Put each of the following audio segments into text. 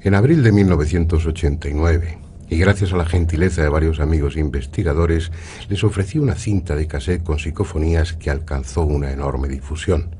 En abril de 1989, y gracias a la gentileza de varios amigos investigadores, les ofrecí una cinta de cassette con psicofonías que alcanzó una enorme difusión.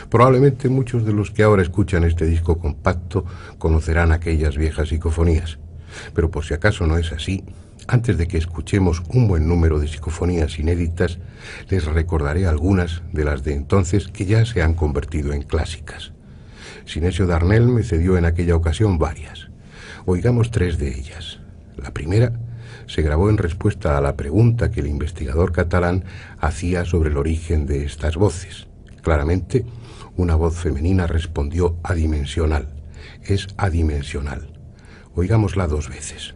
Probablemente muchos de los que ahora escuchan este disco compacto conocerán aquellas viejas psicofonías, pero por si acaso no es así, antes de que escuchemos un buen número de psicofonías inéditas, les recordaré algunas de las de entonces que ya se han convertido en clásicas. Sinesio Darnell me cedió en aquella ocasión varias. Oigamos 3 de ellas. La primera se grabó en respuesta a la pregunta que el investigador catalán hacía sobre el origen de estas voces. Claramente, una voz femenina respondió adimensional. Es adimensional. Oigámosla 2 veces.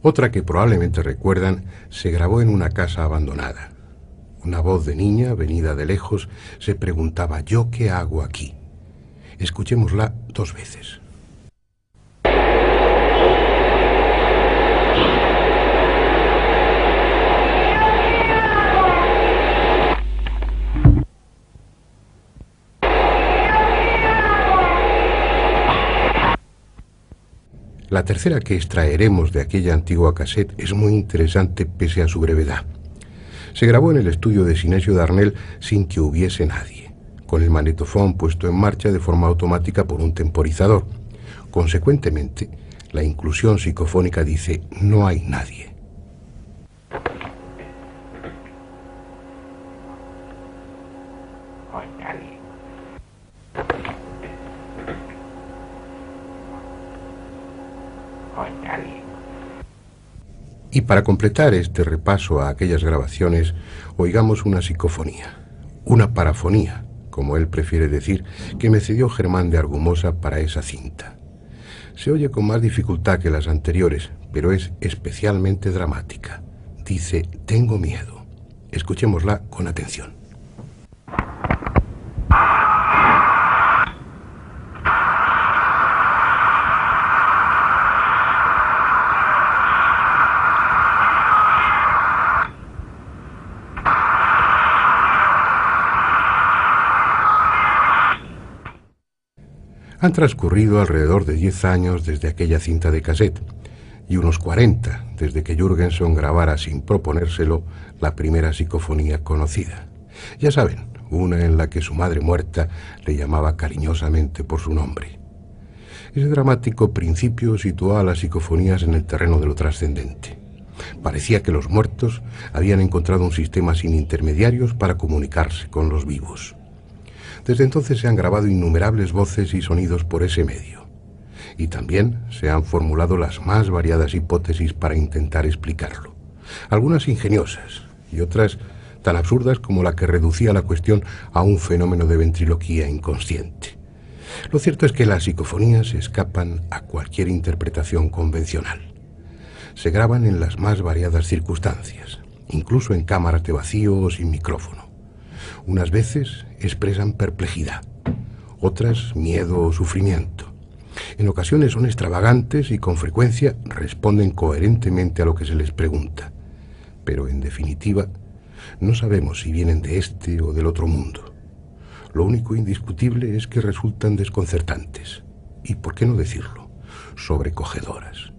Otra que probablemente recuerdan se grabó en una casa abandonada. Una voz de niña, venida de lejos, se preguntaba: ¿yo qué hago aquí? Escuchémosla 2 veces. La tercera que extraeremos de aquella antigua cassette es muy interesante pese a su brevedad. Se grabó en el estudio de Sinesio Darnell sin que hubiese nadie, con el magnetofón puesto en marcha de forma automática por un temporizador. Consecuentemente, la inclusión psicofónica dice: no hay nadie. Y para completar este repaso a aquellas grabaciones, oigamos una psicofonía, una parafonía, como él prefiere decir, que me cedió Germán de Argumosa para esa cinta. Se oye con más dificultad que las anteriores, pero es especialmente dramática. Dice: tengo miedo. Escuchémosla con atención. Han transcurrido alrededor de 10 años desde aquella cinta de cassette y unos 40 desde que Jürgenson grabara sin proponérselo la primera psicofonía conocida. Ya saben, una en la que su madre muerta le llamaba cariñosamente por su nombre. Ese dramático principio situó a las psicofonías en el terreno de lo trascendente. Parecía que los muertos habían encontrado un sistema sin intermediarios para comunicarse con los vivos. Desde entonces se han grabado innumerables voces y sonidos por ese medio. Y también se han formulado las más variadas hipótesis para intentar explicarlo. Algunas ingeniosas y otras tan absurdas como la que reducía la cuestión a un fenómeno de ventriloquía inconsciente. Lo cierto es que las psicofonías escapan a cualquier interpretación convencional. Se graban en las más variadas circunstancias, incluso en cámaras de vacío o sin micrófono. Unas veces expresan perplejidad, otras miedo o sufrimiento. En ocasiones son extravagantes y con frecuencia responden coherentemente a lo que se les pregunta. Pero en definitiva, no sabemos si vienen de este o del otro mundo. Lo único indiscutible es que resultan desconcertantes y, por qué no decirlo, sobrecogedoras.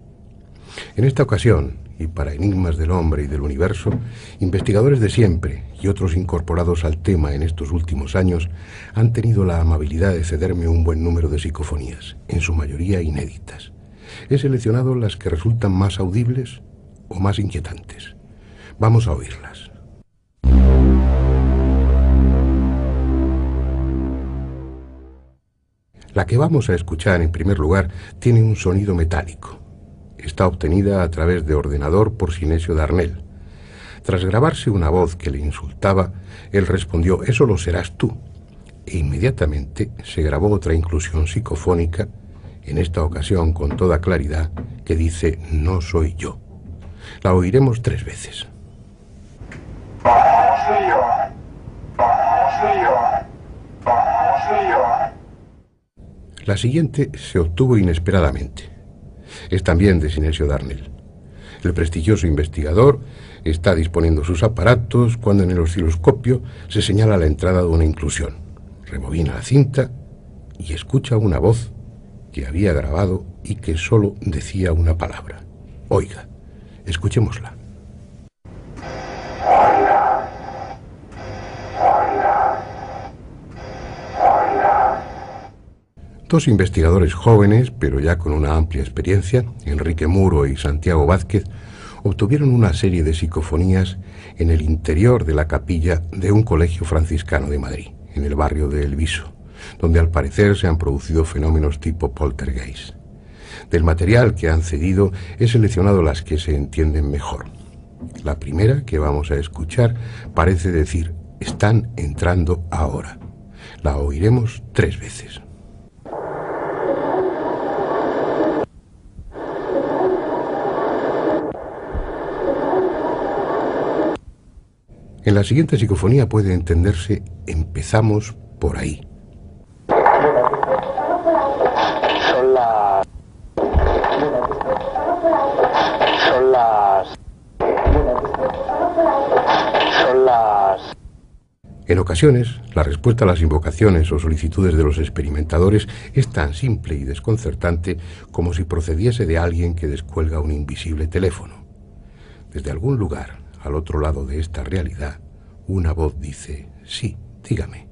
En esta ocasión, y para enigmas del hombre y del universo, investigadores de siempre y otros incorporados al tema en estos últimos años han tenido la amabilidad de cederme un buen número de psicofonías, en su mayoría inéditas. He seleccionado las que resultan más audibles o más inquietantes. Vamos a oírlas. La que vamos a escuchar en primer lugar tiene un sonido metálico. Está obtenida a través de ordenador por Sinesio Darnell. Tras grabarse una voz que le insultaba, él respondió: «Eso lo serás tú». E inmediatamente se grabó otra inclusión psicofónica, en esta ocasión con toda claridad, que dice: «No soy yo». La oiremos 3 veces. La siguiente se obtuvo inesperadamente. Es también de Sinesio Darnell. El prestigioso investigador está disponiendo sus aparatos cuando en el osciloscopio se señala la entrada de una inclusión. Rebobina la cinta y escucha una voz que había grabado y que solo decía una palabra. Oiga, escuchémosla. Dos investigadores jóvenes, pero ya con una amplia experiencia, Enrique Muro y Santiago Vázquez, obtuvieron una serie de psicofonías en el interior de la capilla de un colegio franciscano de Madrid, en el barrio de El Viso, donde al parecer se han producido fenómenos tipo poltergeist. Del material que han cedido he seleccionado las que se entienden mejor. La primera, que vamos a escuchar, parece decir: «Están entrando ahora». La oiremos 3 veces. En la siguiente psicofonía puede entenderse: «Empezamos por ahí». En ocasiones, la respuesta a las invocaciones o solicitudes de los experimentadores es tan simple y desconcertante como si procediese de alguien que descuelga un invisible teléfono. Desde algún lugar, al otro lado de esta realidad, una voz dice: «Sí, dígame».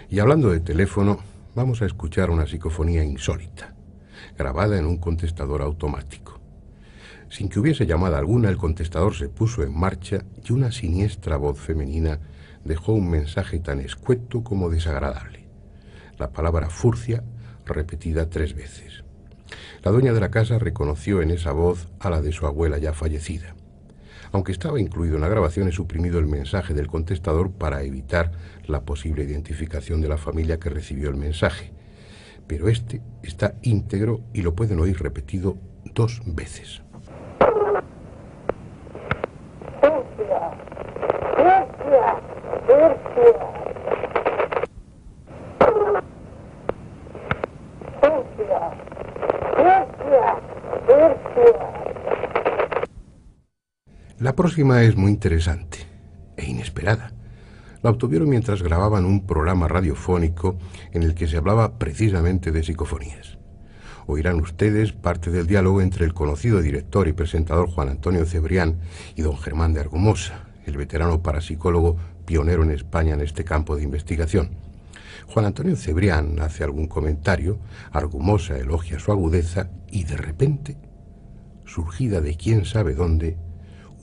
Y hablando de teléfono, vamos a escuchar una psicofonía insólita, grabada en un contestador automático. Sin que hubiese llamada alguna, el contestador se puso en marcha y una siniestra voz femenina dejó un mensaje tan escueto como desagradable. La palabra furcia repetida 3 veces. La dueña de la casa reconoció en esa voz a la de su abuela ya fallecida. Aunque estaba incluido en la grabación, he suprimido el mensaje del contestador para evitar la posible identificación de la familia que recibió el mensaje. Pero este está íntegro y lo pueden oír repetido 2 veces. La próxima es muy interesante e inesperada. La obtuvieron mientras grababan un programa radiofónico en el que se hablaba precisamente de psicofonías. Oirán ustedes parte del diálogo entre el conocido director y presentador Juan Antonio Cebrián y don Germán de Argumosa, el veterano parapsicólogo pionero en España en este campo de investigación. Juan Antonio Cebrián hace algún comentario, Argumosa elogia su agudeza y de repente, surgida de quién sabe dónde,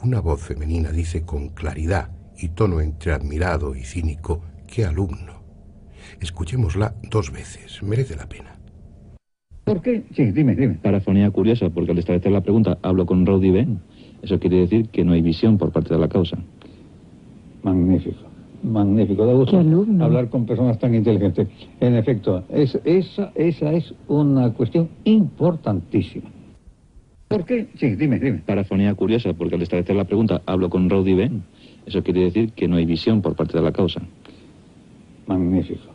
una voz femenina dice con claridad y tono entre admirado y cínico: «¡Qué alumno!». Escuchémosla 2 veces, merece la pena. ¿Por qué? Sí, dime. Parafonía curiosa, porque al establecer la pregunta, hablo con Rowdy Ben. Eso quiere decir que no hay visión por parte de la causa. Magnífico. Da gusto hablar con personas tan inteligentes. En efecto, esa es una cuestión importantísima. ¿Por qué? Sí, dime. Parafonía curiosa, porque al establecer la pregunta, hablo con Rowdy Ben. Eso quiere decir que no hay visión por parte de la causa. Magnífico.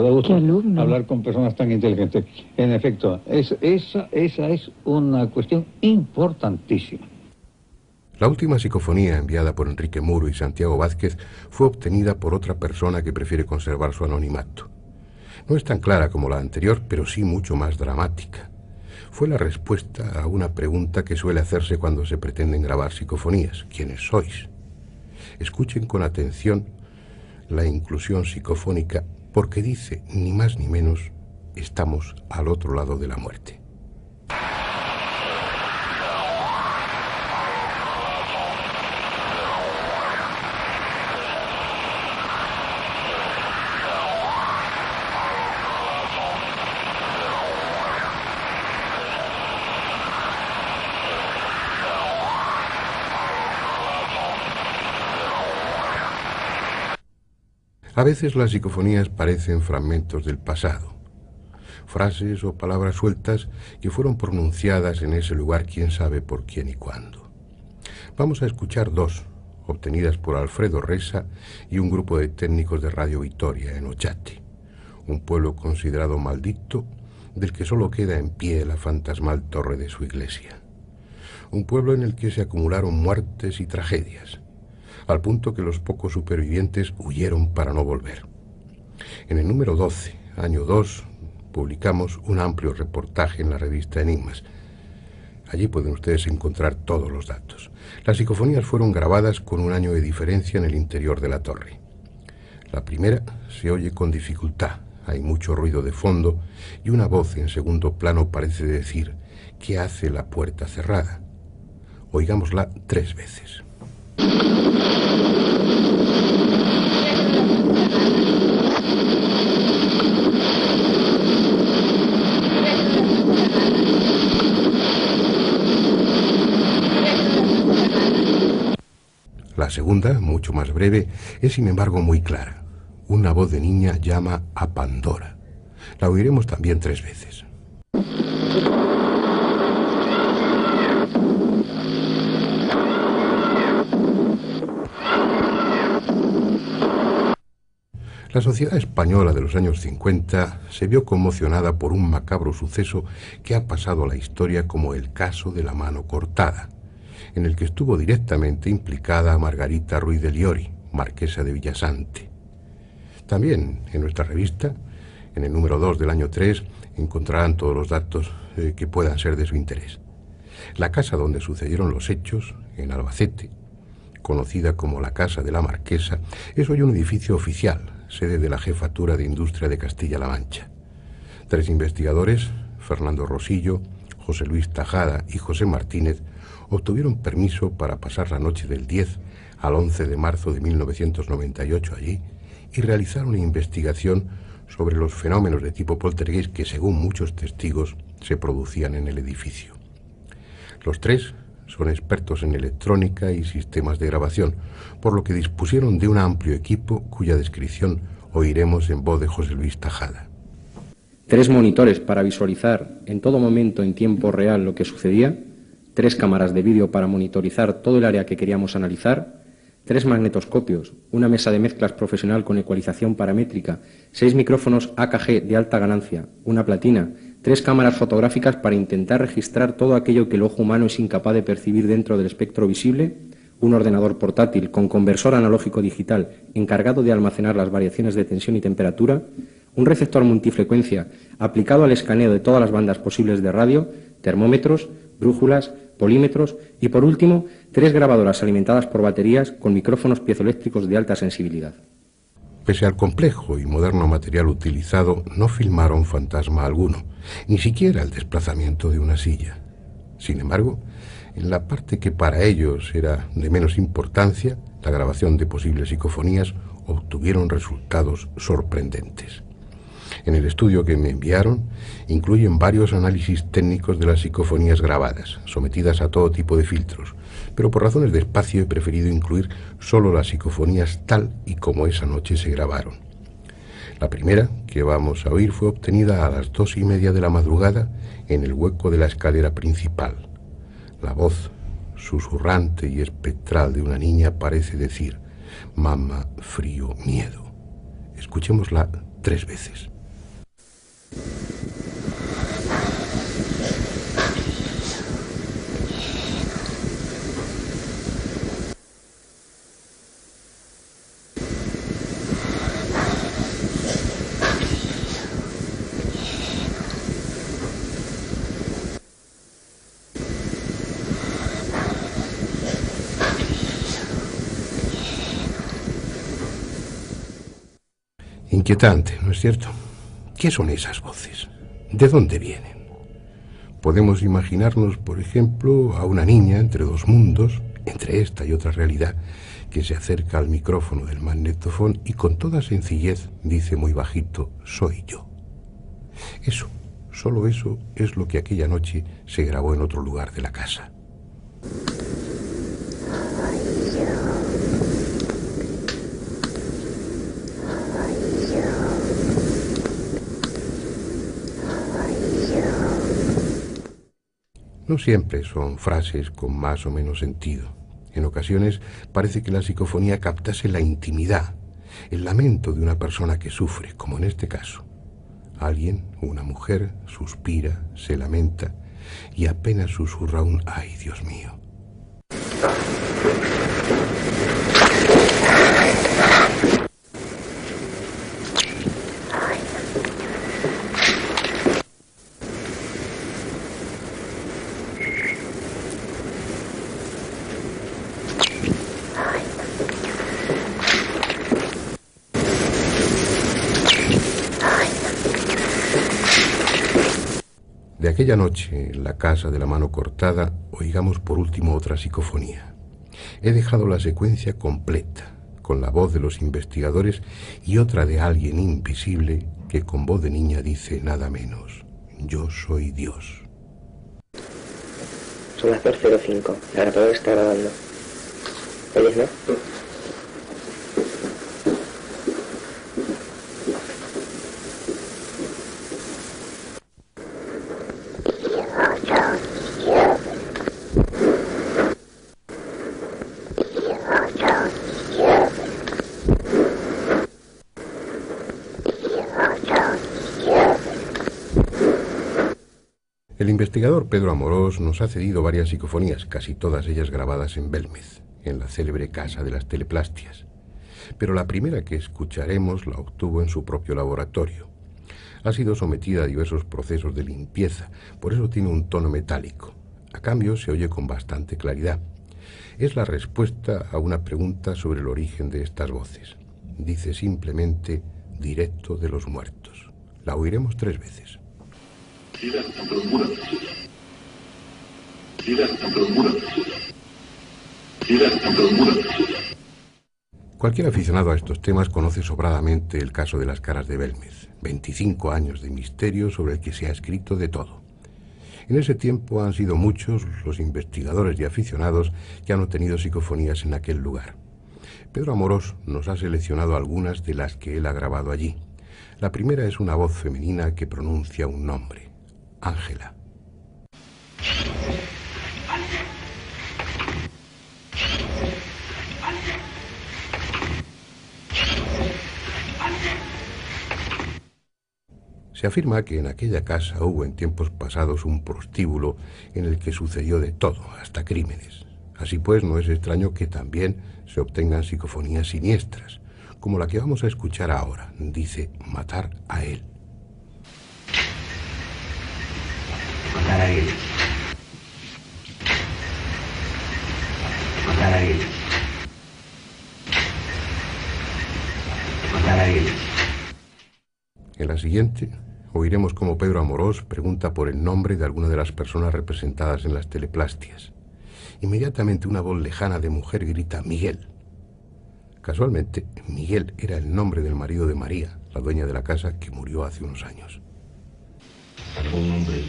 Da gusto hablar con personas tan inteligentes. En efecto, esa es una cuestión importantísima. La última psicofonía enviada por Enrique Muro y Santiago Vázquez fue obtenida por otra persona que prefiere conservar su anonimato. No es tan clara como la anterior, pero sí mucho más dramática. Fue la respuesta a una pregunta que suele hacerse cuando se pretenden grabar psicofonías: ¿quiénes sois? Escuchen con atención la inclusión psicofónica, porque dice, ni más ni menos: estamos al otro lado de la muerte. A veces las psicofonías parecen fragmentos del pasado, frases o palabras sueltas que fueron pronunciadas en ese lugar quién sabe por quién y cuándo. Vamos a escuchar dos, obtenidas por Alfredo Resa y un grupo de técnicos de Radio Vitoria en Ochate, un pueblo considerado maldito del que solo queda en pie la fantasmal torre de su iglesia. Un pueblo en el que se acumularon muertes y tragedias, al punto que los pocos supervivientes huyeron para no volver. En el número 12, año 2, publicamos un amplio reportaje en la revista Enigmas. Allí pueden ustedes encontrar todos los datos. Las psicofonías fueron grabadas con un año de diferencia en el interior de la torre. La primera se oye con dificultad, hay mucho ruido de fondo y una voz en segundo plano parece decir: ¿qué hace la puerta cerrada? Oigámosla 3 veces. La segunda, mucho más breve, es sin embargo muy clara. Una voz de niña llama a Pandora. La oiremos también 3 veces. La sociedad española de los años 50 se vio conmocionada por un macabro suceso que ha pasado a la historia como el caso de la mano cortada, en el que estuvo directamente implicada Margarita Ruiz de Liori, marquesa de Villasante. También en nuestra revista, en el número 2 del año 3, encontrarán todos los datos que puedan ser de su interés. La casa donde sucedieron los hechos, en Albacete, conocida como la Casa de la Marquesa, es hoy un edificio oficial, sede de la Jefatura de Industria de Castilla-La Mancha. 3 investigadores, Fernando Rosillo, José Luis Tajada y José Martínez, obtuvieron permiso para pasar la noche del 10 al 11 de marzo de 1998 allí y realizar una investigación sobre los fenómenos de tipo poltergeist que, según muchos testigos, se producían en el edificio. Los 3 son expertos en electrónica y sistemas de grabación, por lo que dispusieron de un amplio equipo cuya descripción oiremos en voz de José Luis Tajada. 3 monitores para visualizar en todo momento en tiempo real lo que sucedía, 3 cámaras de vídeo para monitorizar todo el área que queríamos analizar, 3 magnetoscopios, una mesa de mezclas profesional con ecualización paramétrica, 6 micrófonos AKG de alta ganancia, una platina, 3 cámaras fotográficas para intentar registrar todo aquello que el ojo humano es incapaz de percibir dentro del espectro visible, un ordenador portátil con conversor analógico digital encargado de almacenar las variaciones de tensión y temperatura, un receptor multifrecuencia aplicado al escaneo de todas las bandas posibles de radio, termómetros, brújulas, polímetros y, por último, 3 grabadoras alimentadas por baterías con micrófonos piezoeléctricos de alta sensibilidad. Pese al complejo y moderno material utilizado, no filmaron fantasma alguno, ni siquiera el desplazamiento de una silla. Sin embargo, en la parte que para ellos era de menos importancia, la grabación de posibles psicofonías, obtuvieron resultados sorprendentes. En el estudio que me enviaron, incluyen varios análisis técnicos de las psicofonías grabadas, sometidas a todo tipo de filtros, pero por razones de espacio he preferido incluir solo las psicofonías tal y como esa noche se grabaron. La primera que vamos a oír fue obtenida a las 2:30 de la madrugada en el hueco de la escalera principal. La voz susurrante y espectral de una niña parece decir: mamá, frío, miedo. Escuchémosla 3 veces. Inquietante, ¿no es cierto? ¿Qué son esas voces? ¿De dónde vienen? Podemos imaginarnos, por ejemplo, a una niña entre 2 mundos, entre esta y otra realidad, que se acerca al micrófono del magnetofón y con toda sencillez dice muy bajito: soy yo. Eso, solo eso, es lo que aquella noche se grabó en otro lugar de la casa. No siempre son frases con más o menos sentido. En ocasiones parece que la psicofonía captase la intimidad, el lamento de una persona que sufre, como en este caso. Alguien, una mujer, suspira, se lamenta y apenas susurra un «ay, Dios mío». De aquella noche, en la casa de la mano cortada, oigamos por último otra psicofonía. He dejado la secuencia completa, con la voz de los investigadores y otra de alguien invisible que con voz de niña dice nada menos: yo soy Dios. Son las 2:05, la grabadora está grabando. ¿Oyes, no? El investigador Pedro Amorós nos ha cedido varias psicofonías, casi todas ellas grabadas en Belmez, en la célebre Casa de las Teleplastias. Pero la primera que escucharemos la obtuvo en su propio laboratorio. Ha sido sometida a diversos procesos de limpieza, por eso tiene un tono metálico. A cambio, se oye con bastante claridad. Es la respuesta a una pregunta sobre el origen de estas voces. Dice simplemente «directo de los muertos». La oiremos 3 veces. Cualquier aficionado a estos temas conoce sobradamente el caso de las caras de Belmez. 25 años de misterio sobre el que se ha escrito de todo. En ese tiempo han sido muchos los investigadores y aficionados que han obtenido psicofonías en aquel lugar. Pedro Amorós nos ha seleccionado algunas de las que él ha grabado allí. La primera es una voz femenina que pronuncia un nombre: Ángela. Se afirma que en aquella casa hubo en tiempos pasados un prostíbulo en el que sucedió de todo, hasta crímenes. Así pues, no es extraño que también se obtengan psicofonías siniestras, como la que vamos a escuchar ahora. Dice «matar a él». Matar a él. Matar a él. Matar a él. En la siguiente, oiremos cómo Pedro Amorós pregunta por el nombre de alguna de las personas representadas en las teleplastias. Inmediatamente una voz lejana de mujer grita «Miguel». Casualmente, Miguel era el nombre del marido de María, la dueña de la casa, que murió hace unos años. ¿Algún nombre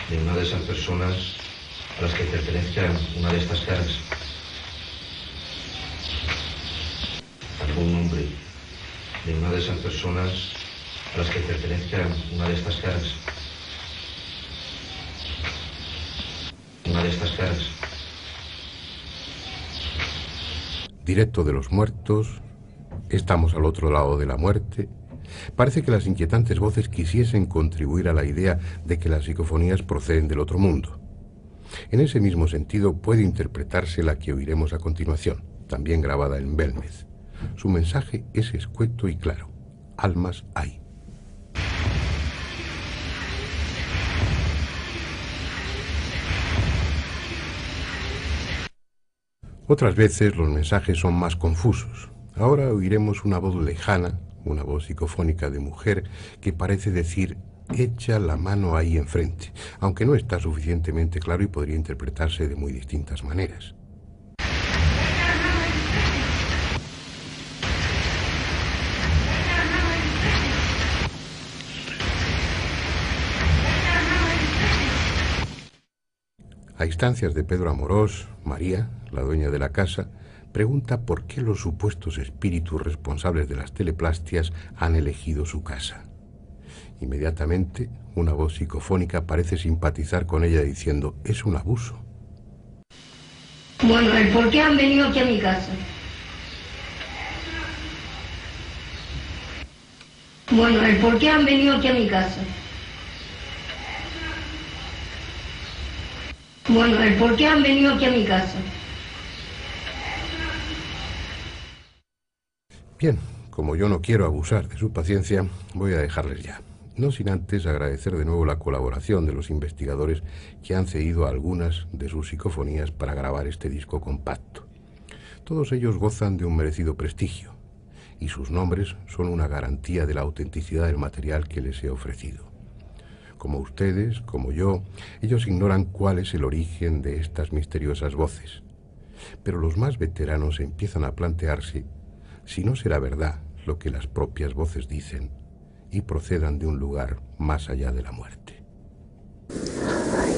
de una de esas personas a las que pertenezcan una de estas caras? ¿Algún nombre de una de esas personas a las que pertenezcan una de estas caras? Una de estas caras. Directo de los muertos, estamos al otro lado de la muerte. Parece que las inquietantes voces quisiesen contribuir a la idea de que las psicofonías proceden del otro mundo. En ese mismo sentido puede interpretarse la que oiremos a continuación, también grabada en Belmez. Su mensaje es escueto y claro: almas hay. Otras veces los mensajes son más confusos. Ahora oiremos una voz lejana, una voz psicofónica de mujer que parece decir «echa la mano ahí enfrente», aunque no está suficientemente claro y podría interpretarse de muy distintas maneras. A instancias de Pedro Amorós, María, la dueña de la casa, pregunta por qué los supuestos espíritus responsables de las teleplastias han elegido su casa. Inmediatamente, una voz psicofónica parece simpatizar con ella diciendo: es un abuso. Bueno, ¿el por qué han venido aquí a mi casa? Bueno, ¿el por qué han venido aquí a mi casa? Bueno, ¿el por qué han venido aquí a mi casa? Bien, como yo no quiero abusar de su paciencia, voy a dejarles ya. No sin antes agradecer de nuevo la colaboración de los investigadores que han cedido algunas de sus psicofonías para grabar este disco compacto. Todos ellos gozan de un merecido prestigio, y sus nombres son una garantía de la autenticidad del material que les he ofrecido. Como ustedes, como yo, ellos ignoran cuál es el origen de estas misteriosas voces. Pero los más veteranos empiezan a plantearse si no será verdad lo que las propias voces dicen y procedan de un lugar más allá de la muerte. Ay,